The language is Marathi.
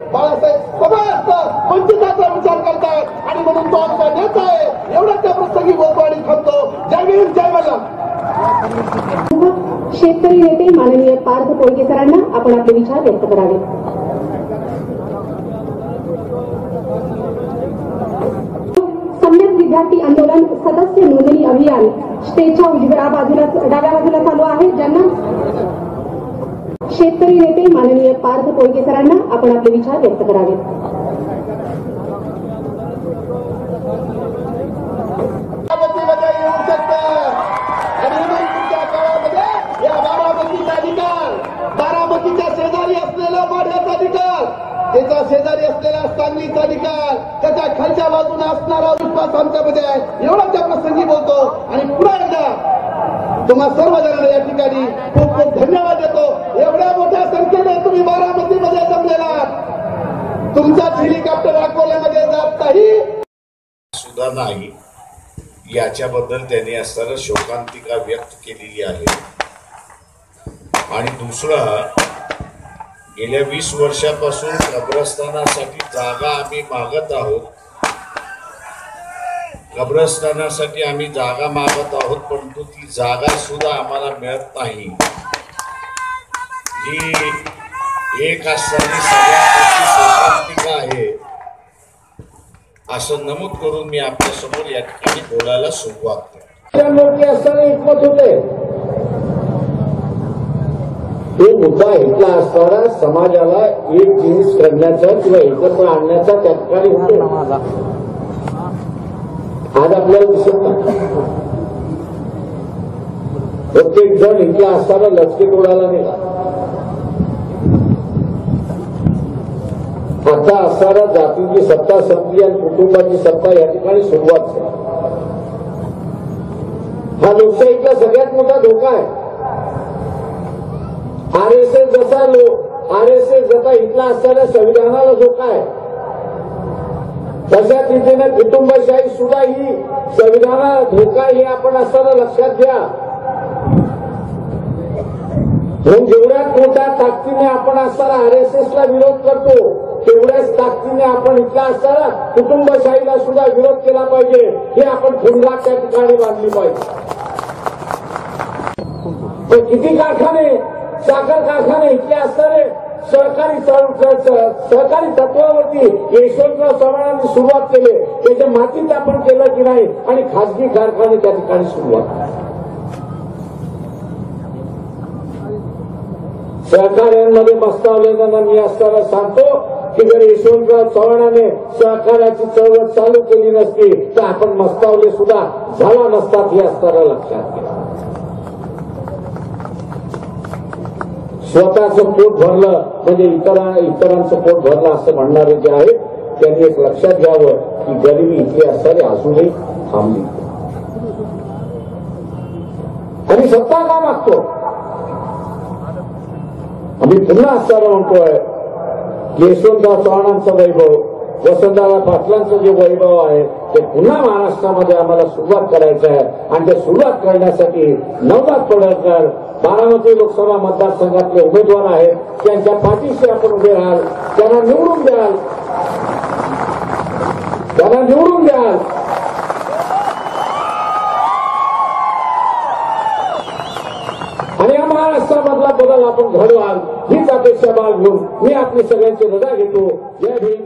बाळासाहेब सगळ्यात वंचिताचा विचार करतायत आणि म्हणून तो आमचा नेता आहे एवढं त्या प्रसंगी बोलतो आणि थांबतो. जय भीम जय मल्हार. शेतकरी नेते माननीय पार्थ कोळकेकरांना आपण आपले विचार व्यक्त करावे. सम्यक विद्यार्थी आंदोलन सदस्य नोंदणी अभियान स्टेजच्या डाव्या बाजूला चालू आहे. ज्यांना शेतकरी नेते माननीय पार्थ कोळकेकरांना आपण आपले विचार व्यक्त करावे. येऊ शकतं आणि तुमच्या काळामध्ये या बारामतीचा अधिकार, बारामतीच्या शेजारी असलेला माढ्याचा अधिकार, त्याचा शेजारी असलेला सांगलीचा अधिकार, त्याच्या खालच्या बाजूने असणारा विश्वास आमच्यामध्ये आहे एवढा त्या प्रसंगी बोलतो. आणि पुन्हा एकदा तुम्हा सर्वजणांना या ठिकाणी खूप खूप धन्यवाद देतो. एवढ्या मोठ्या संख्येने तुम्ही बारामतीमध्ये जमलेला, तुमचाच हेलिकॉप्टर अकोल्यामध्ये जात नाही सुद्धा नाही याच्याबद्दल त्यांनी असताना शोकांतिका व्यक्त केलेली आहे. आणि दुसरं, गेल्या 20 वर्षापासून कब्रस्तानासाठी जागा आम्ही मागत आहोत, कब्रस्तानासाठी आम्ही जागा मागत आहोत, परंतु ती जागा सुद्धा आम्हाला मिळत नाही. ही एक असणारी सगळ्यात मोठी शोकांतिका आहे असं नमूद करून मी आपल्या समोर या ठिकाणी बोलायला सुरुवात करतो. मोठी असताना एकमत होते. हे मुद्दा इथला असताना समाजाला एक जीन्स करण्याचा किंवा एकत्र आणण्याचा त्या ठिकाणी होतो. आज आपल्याला दिसत नाही. प्रत्येक जण इथला असताना लचके तोडायला निघाला. आता असताना जातीची सत्ता संपली आणि कुटुंबाची सत्ता या ठिकाणी सुरुवात झाली. हा लोकशाहीचा सगळ्यात मोठा धोका आहे. आरएसएस जसा इथला असताना संविधानाला धोका आहे, तशाच रीतीने कुटुंबशाही सुद्धा ही संविधानाला धोका हे आपण असताना लक्षात घ्या. म्हणून जेवढ्यात मोठ्या ताकदीने आपण असताना आरएसएसला विरोध करतो, तेवढ्याच ताकदीने आपण इथला असताना कुटुंबशाहीला सुद्धा विरोध केला पाहिजे. हे आपण ठिणगा त्या ठिकाणी बांधली पाहिजे. पण किती कारखाने, साखर कारखाने इथले असणारे सहकारी तत्वावरती यशवंतराव चव्हाणांनी सुरुवात केली, त्याच्या मातीत आपण केलं की नाही, आणि खासगी कारखाने त्या ठिकाणी सुरुवात. सहकार्यांमध्ये मस्तावलेल्यांना मी असताना सांगतो की जर यशवंतराव चव्हाणाने सहकार्याची चळवळ चालू केली नसती तर आपण मस्तावले सुद्धा झाला नसतात हे असताना लक्षात घ्या. स्वतःचं पोट भरलं म्हणजे इतरांचं पोट भरलं असं म्हणणारे जे आहेत त्यांनी एक लक्षात घ्यावं की गरिबी इथली असणारी अजूनही थांबली. आणि सत्ता का मागतो? आम्ही पुन्हा असताना म्हणतोय यशवंतराव चव्हाणांचं वैभव, वसंतदादा पाटलांचं जे वैभव आहे ते पुन्हा महाराष्ट्रामध्ये आम्हाला सुरुवात करायचं आहे. आणि ते सुरुवात करण्यासाठी नवनाथ पडळकर बारामती लोकसभा मतदारसंघातले उमेदवार आहेत, त्यांच्या पाठीशी आपण उभे राहाल, त्यांना निवडून द्याल, आणि या महाराष्ट्रामधला बदल आपण घडवाल हीच अपेक्षा बाळगून मी आपली सगळ्यांची रजा घेतो. जय भीम.